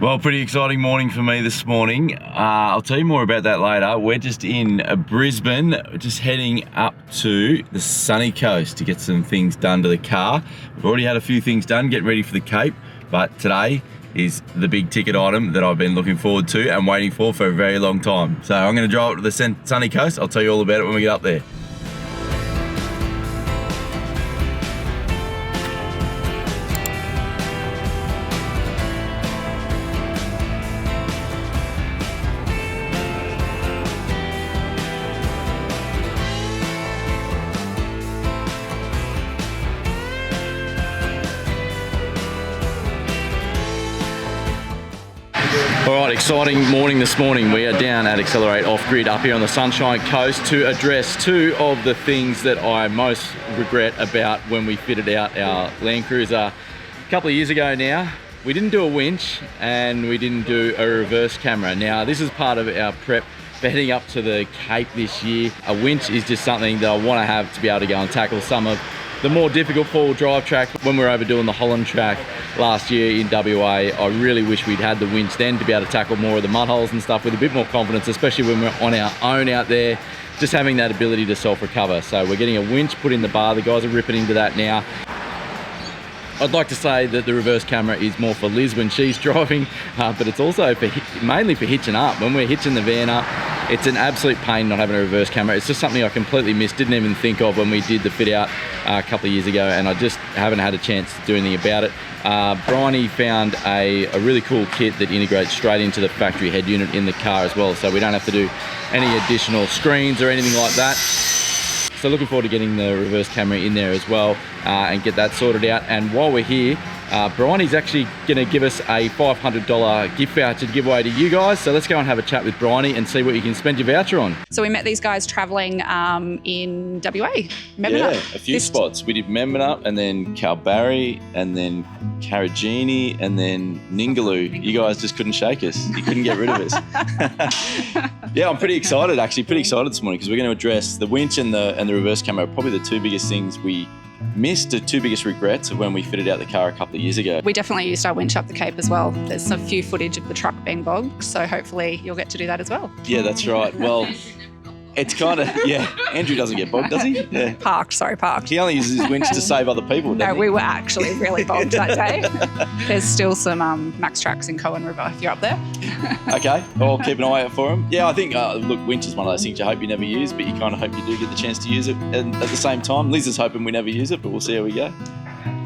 Well, pretty exciting morning for me this morning. I'll tell you more about that later. We're just in Brisbane, just heading up to the sunny coast to get some things done to the car. We've already had a few things done, getting ready for the Cape, but today is the big ticket item that I've been looking forward to and waiting for a very long time. So I'm going to drive up to the sunny coast. I'll tell you all about it when we get up there. All right, exciting morning this morning. We are down at Accelerate Off-Grid up here on the Sunshine Coast to address two of the things that I most regret about when we fitted out our Land Cruiser a couple of years ago now. We didn't do a winch and we didn't do a reverse camera. Now, this is part of our prep for heading up to the Cape this year. A winch is just something that I want to have to be able to go and tackle some of the more difficult four-wheel drive track. When we were over doing the Holland track last year in WA, I really wish we'd had the winch then to be able to tackle more of the mud holes and stuff with a bit more confidence, especially when we're on our own out there, just having that ability to self-recover. So we're getting a winch put in the bar. The guys are ripping into that now. I'd like to say that the reverse camera is more for Liz when she's driving, but it's also mainly for hitching up. When we're hitching the van up, it's an absolute pain not having a reverse camera. It's just something I completely missed, didn't even think of when we did the fit out a couple of years ago, and I just haven't had a chance to do anything about it. Bryony found a really cool kit that integrates straight into the factory head unit in the car as well, so we don't have to do any additional screens or anything like that. So looking forward to getting the reverse camera in there as well and get that sorted out. And while we're here, Bryony's actually going to give us a $500 gift voucher to give away to you guys. So let's go and have a chat with Bryony and see what you can spend your voucher on. So we met these guys travelling in WA. Yeah, a few spots. We did Membernup and then Kalbarri and then Karajini and then Ningaloo. You guys just couldn't shake us. You couldn't get rid of us. Yeah, I'm pretty excited actually. Pretty excited this morning because we're going to address the winch and the reverse camera. Probably the two biggest things we missed, the two biggest regrets of when we fitted out the car a couple of years ago. We definitely used our winch up the Cape as well. There's a few footage of the truck being bogged, so hopefully you'll get to do that as well. Yeah, that's right. Well, it's kind of, yeah, Andrew doesn't get bogged, does he? Yeah. Parked. He only uses his winch to save other people, doesn't he? No, we were actually really bogged that day. There's still some max tracks in Cohen River if you're up there. Okay, I'll keep an eye out for him. Yeah, I think, look, winch is one of those things you hope you never use, but you kind of hope you do get the chance to use it. And at the same time, Liz is hoping we never use it, but we'll see how we go.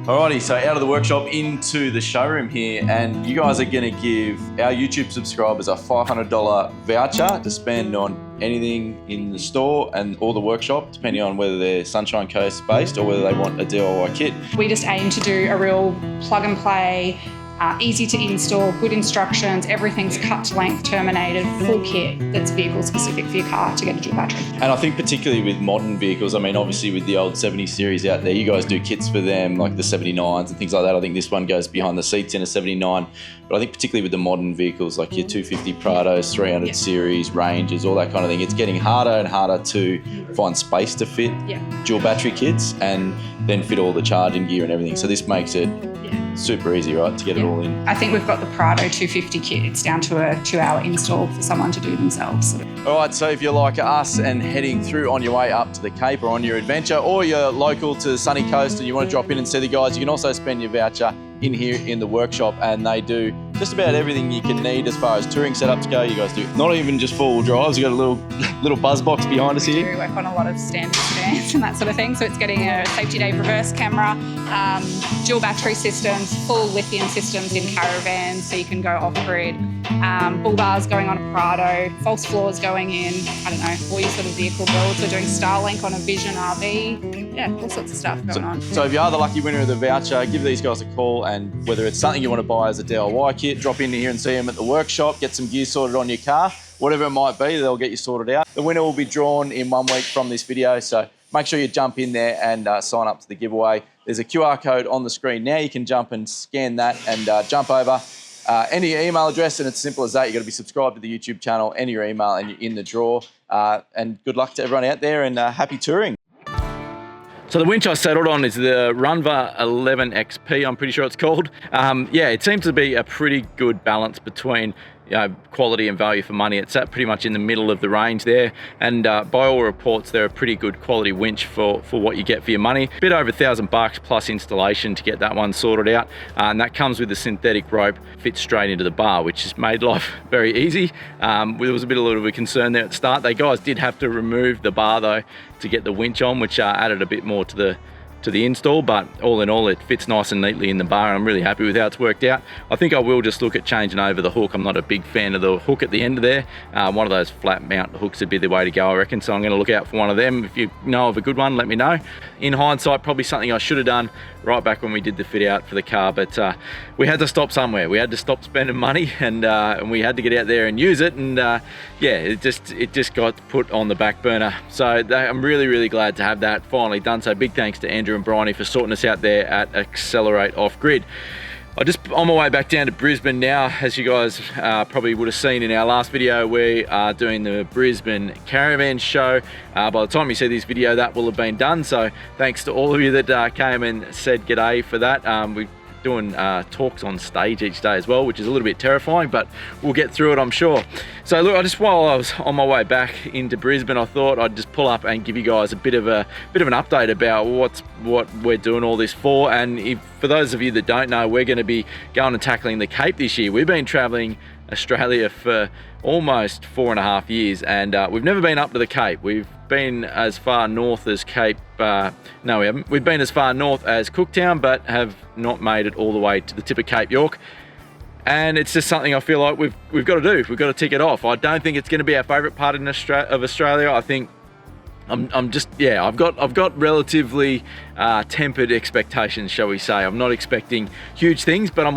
Alrighty, so out of the workshop into the showroom here, and you guys are going to give our YouTube subscribers a $500 voucher to spend on anything in the store and or the workshop, depending on whether they're Sunshine Coast based or whether they want a DIY kit. We just aim to do a real plug and play, easy to install, good instructions, everything's cut to length, terminated, full kit that's vehicle specific for your car to get a dual battery. And I think particularly with modern vehicles, I mean, obviously with the old 70 series out there, you guys do kits for them, like the 79s and things like that. I think this one goes behind the seats in a 79. But I think particularly with the modern vehicles, like your 250 Prados, 300 series, Rangers, all that kind of thing, it's getting harder and harder to find space to fit dual battery kits and then fit all the charging gear and everything. So this makes it super easy, right, to get it all in. I think we've got the Prado 250 kit. It's down to a 2-hour install for someone to do themselves. All right, so if you're like us and heading through on your way up to the Cape or on your adventure, or you're local to the sunny coast and you want to drop in and see the guys, you can also spend your voucher in here in the workshop, and they do just about everything you can need as far as touring setups go. You guys do not even just four-wheel drives. You've got a little buzz box behind us here. We work on a lot of standard sedans and that sort of thing. So it's getting a safety day reverse camera, dual battery systems, full lithium systems in caravans, so you can go off-grid. Bull bars going on a Prado, false floors going in, I don't know, all your sort of vehicle builds. We're doing Starlink on a Vision RV. Yeah, all sorts of stuff going on. So if you are the lucky winner of the voucher, give these guys a call, and whether it's something you want to buy as a DIY kit, drop in here and see them at the workshop, get some gear sorted on your car, whatever it might be, they'll get you sorted out. The winner will be drawn in 1 week from this video, so make sure you jump in there and sign up to the giveaway. There's a QR code on the screen now. You can jump and scan that and jump over. Enter your email address, and it's simple as that. You've got to be subscribed to the YouTube channel, enter your email, and you're in the draw. And good luck to everyone out there, and happy touring. So the winch I settled on is the Runva 11XP, I'm pretty sure it's called. Yeah, it seems to be a pretty good balance between quality and value for money. It's sat pretty much in the middle of the range there, and by all reports they're a pretty good quality winch for what you get for your money. A bit over $1,000 plus installation to get that one sorted out, and that comes with the synthetic rope, fits straight into the bar, which has made life very easy. There was a little bit of a concern there at the start. They guys did have to remove the bar though to get the winch on, which added a bit more to the install, but all in all it fits nice and neatly in the bar, and I'm really happy with how it's worked out. I think I will just look at changing over the hook. I'm not a big fan of the hook at the end of there. One of those flat mount hooks would be the way to go, I reckon, so I'm going to look out for one of them. If you know of a good one, let me know. In hindsight, probably something I should have done right back when we did the fit out for the car, but we had to stop somewhere. We had to stop spending money, and we had to get out there and use it, and yeah, it just got put on the back burner. So I'm really glad to have that finally done. So big thanks to Andrew and Bryony for sorting us out there at Accelerate Off Grid. On my way back down to Brisbane now. As you guys probably would have seen in our last video, we are doing the Brisbane Caravan Show. By the time you see this video, that will have been done. So thanks to all of you that came and said g'day for that. We're doing talks on stage each day as well, which is a little bit terrifying, but we'll get through it, I'm sure. So look, while I was on my way back into Brisbane, I thought I'd just pull up and give you guys a bit of an update about what we're doing all this for. And for those of you that don't know, we're going to be going and tackling the Cape this year. We've been traveling Australia for almost 4.5 years, and we've never been up to the Cape. We've been as far north as Cape, no we haven't. We've been as far north as Cooktown, but have not made it all the way to the tip of Cape York. And it's just something I feel like we've got to do. We've got to tick it off. I don't think it's going to be our favourite part of Australia. I think I've got relatively tempered expectations, shall we say. I'm not expecting huge things, but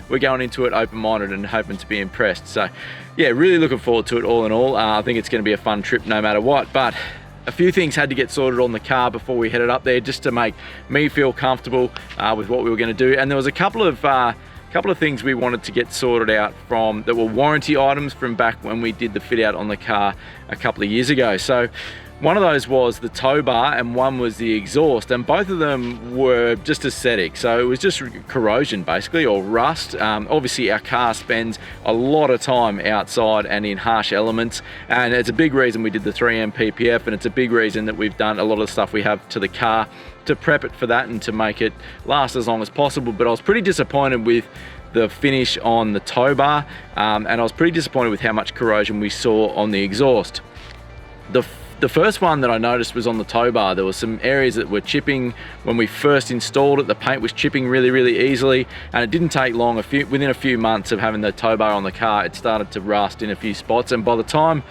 we're going into it open-minded and hoping to be impressed. So yeah, really looking forward to it all in all. I think it's going to be a fun trip no matter what, but a few things had to get sorted on the car before we headed up there, just to make me feel comfortable with what we were going to do. And there was a couple of things we wanted to get sorted out that were warranty items from back when we did the fit out on the car a couple of years ago. So one of those was the tow bar and one was the exhaust, and both of them were just aesthetic. So it was just corrosion basically, or rust. Obviously our car spends a lot of time outside and in harsh elements, and it's a big reason we did the 3M PPF, and it's a big reason that we've done a lot of the stuff we have to the car to prep it for that and to make it last as long as possible. But I was pretty disappointed with the finish on the tow bar, and I was pretty disappointed with how much corrosion we saw on the exhaust. The first one that I noticed was on the tow bar. There were some areas that were chipping when we first installed it. The paint was chipping really easily, and it didn't take long. Within a few months of having the tow bar on the car, it started to rust in a few spots, and by the time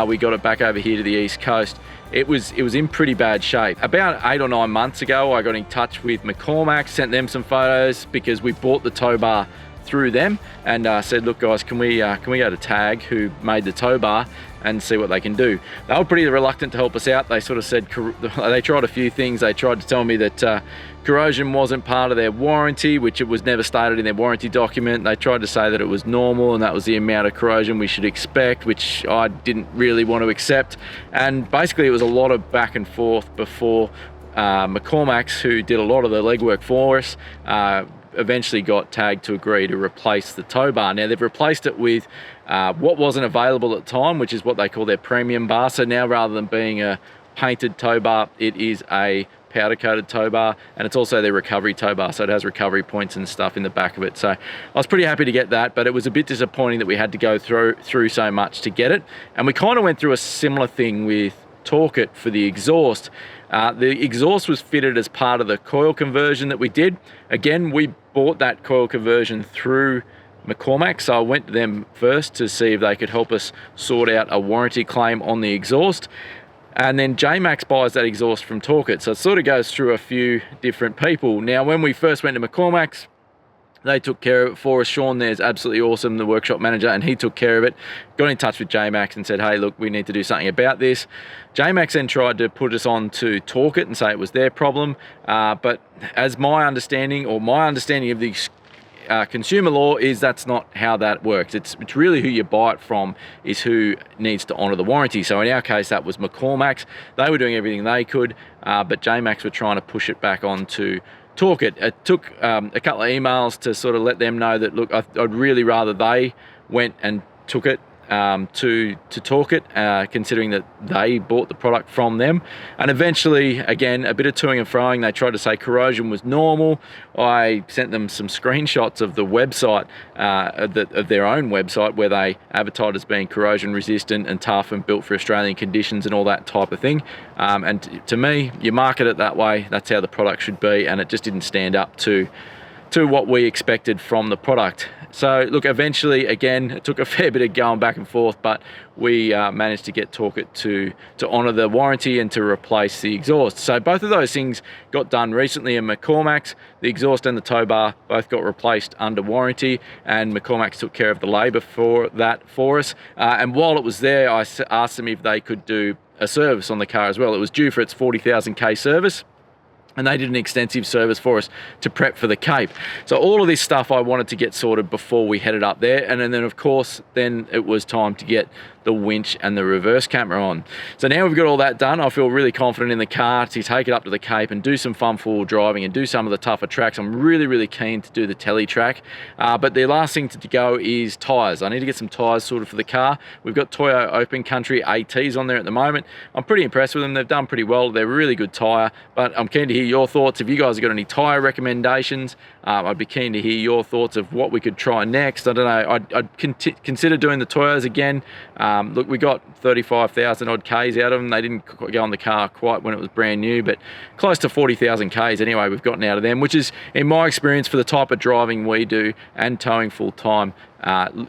we got it back over here to the East Coast, it was in pretty bad shape. About 8 or 9 months ago, I got in touch with McCormack, sent them some photos because we bought the tow bar through them, and said, look guys, can we go to Tag, who made the tow bar, and see what they can do. They were pretty reluctant to help us out. They sort of said, they tried a few things. They tried to tell me that corrosion wasn't part of their warranty, which it was never stated in their warranty document. They tried to say that it was normal and that was the amount of corrosion we should expect, which I didn't really want to accept. And basically it was a lot of back and forth before McCormack's, who did a lot of the legwork for us, eventually got Tag to agree to replace the tow bar. Now they've replaced it with what wasn't available at the time, which is what they call their premium bar. So now, rather than being a painted tow bar, it is a powder coated tow bar, and it's also their recovery tow bar, so it has recovery points and stuff in the back of it. So I was pretty happy to get that, but it was a bit disappointing that we had to go through so much to get it. And we kind of went through a similar thing with Torque for the exhaust. The exhaust was fitted as part of the coil conversion that we did. Again, we bought that coil conversion through McCormack, so I went to them first to see if they could help us sort out a warranty claim on the exhaust. And then J-Max buys that exhaust from Torque, so it sort of goes through a few different people. Now, when we first went to McCormack's, they took care of it for us. Sean there's absolutely awesome, the workshop manager, and he took care of it. Got in touch with J-Max and said, hey, look, we need to do something about this. J-Max then tried to put us on to Torque and say it was their problem. But as my understanding of the consumer law is that's not how that works. It's really who you buy it from is who needs to honour the warranty. So in our case, that was McCormack's. They were doing everything they could, but J-Max were trying to push it back onto Talk It. It took a couple of emails to sort of let them know that, look, I'd really rather they went and took it to Talk It, considering that they bought the product from them. And eventually, again, a bit of toing and froing, they tried to say corrosion was normal. I sent them some screenshots of the website, of their own website, where they advertised as being corrosion resistant and tough and built for Australian conditions and all that type of thing. And to me, you market it that way, that's how the product should be, and it just didn't stand up to what we expected from the product. So look, eventually, again, it took a fair bit of going back and forth, but we managed to get Talk It to honour the warranty and to replace the exhaust. So both of those things got done recently in McCormack's. The exhaust and the tow bar both got replaced under warranty, and McCormack's took care of the labour for that for us. And while it was there, I asked them if they could do a service on the car as well. It was due for its 40,000 K service, and they did an extensive service for us to prep for the Cape. So all of this stuff I wanted to get sorted before we headed up there. And then of course, then it was time to get the winch and the reverse camera on. So now we've got all that done, I feel really confident in the car to take it up to the Cape and do some fun four-wheel driving and do some of the tougher tracks. I'm really keen to do the telly track. But the last thing to go is tyres. I need to get some tyres sorted for the car. We've got Toyo Open Country ATs on there at the moment. I'm pretty impressed with them. They've done pretty well. They're a really good tyre, but I'm keen to hear your thoughts. If you guys have got any tyre recommendations, I'd be keen to hear your thoughts of what we could try next. I don't know, I'd consider doing the Toyos again. Look, we got 35,000 odd Ks out of them. They didn't go on the car quite when it was brand new, but close to 40,000 Ks anyway we've gotten out of them, which is, in my experience, for the type of driving we do and towing full time,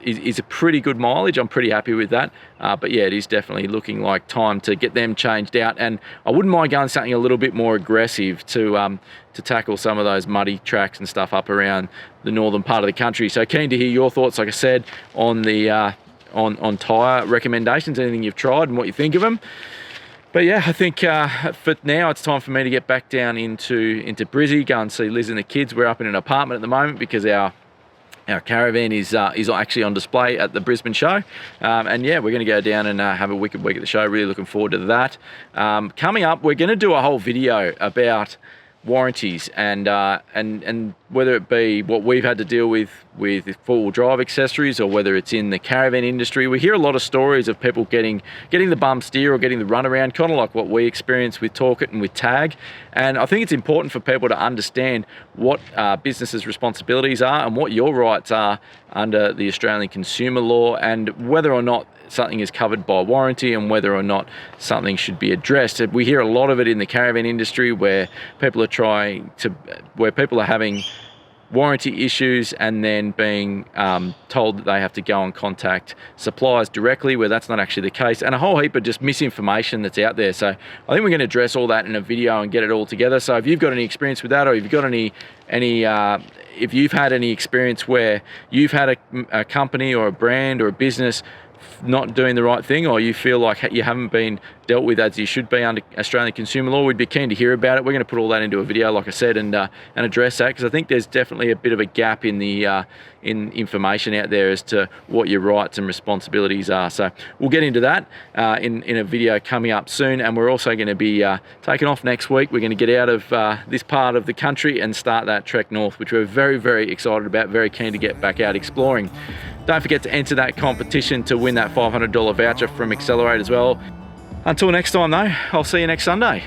is a pretty good mileage. I'm pretty happy with that. But yeah, it is definitely looking like time to get them changed out, and I wouldn't mind going something a little bit more aggressive to tackle some of those muddy tracks and stuff up around the northern part of the country. So keen to hear your thoughts, like I said, on the on tyre recommendations, anything you've tried and what you think of them. But yeah, I think for now it's time for me to get back down into Brizzy, go and see Liz and the kids. We're up in an apartment at the moment because our caravan is actually on display at the Brisbane show, and yeah, we're going to go down and have a wicked week at the show. Really looking forward to that. Coming up, we're going to do a whole video about warranties and whether it be what we've had to deal with four-wheel drive accessories, or whether it's in the caravan industry. We hear a lot of stories of people getting the bum steer or getting the runaround, kind of like what we experienced with Talk It and with Tag. And I think it's important for people to understand what businesses' responsibilities are and what your rights are under the Australian consumer law, and whether or not something is covered by warranty and whether or not something should be addressed. We hear a lot of it in the caravan industry where people are having warranty issues and then being told that they have to go and contact suppliers directly, where that's not actually the case, and a whole heap of just misinformation that's out there. So I think we're going to address all that in a video and get it all together. So if you've got any experience with that, or if you've got if you've had any experience where you've had a company or a brand or a business not doing the right thing, or you feel like you haven't been dealt with as you should be under Australian consumer law, we'd be keen to hear about it. We're going to put all that into a video, like I said, and address that, because I think there's definitely a bit of a gap in the in information out there as to what your rights and responsibilities are. So we'll get into that in a video coming up soon, and we're also going to be taking off next week. We're going to get out of this part of the country and start that trek north, which we're very excited about, very keen to get back out exploring. Don't forget to enter that competition to win that $500 voucher from Accelerate as well. Until next time though, I'll see you next Sunday.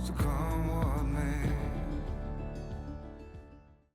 So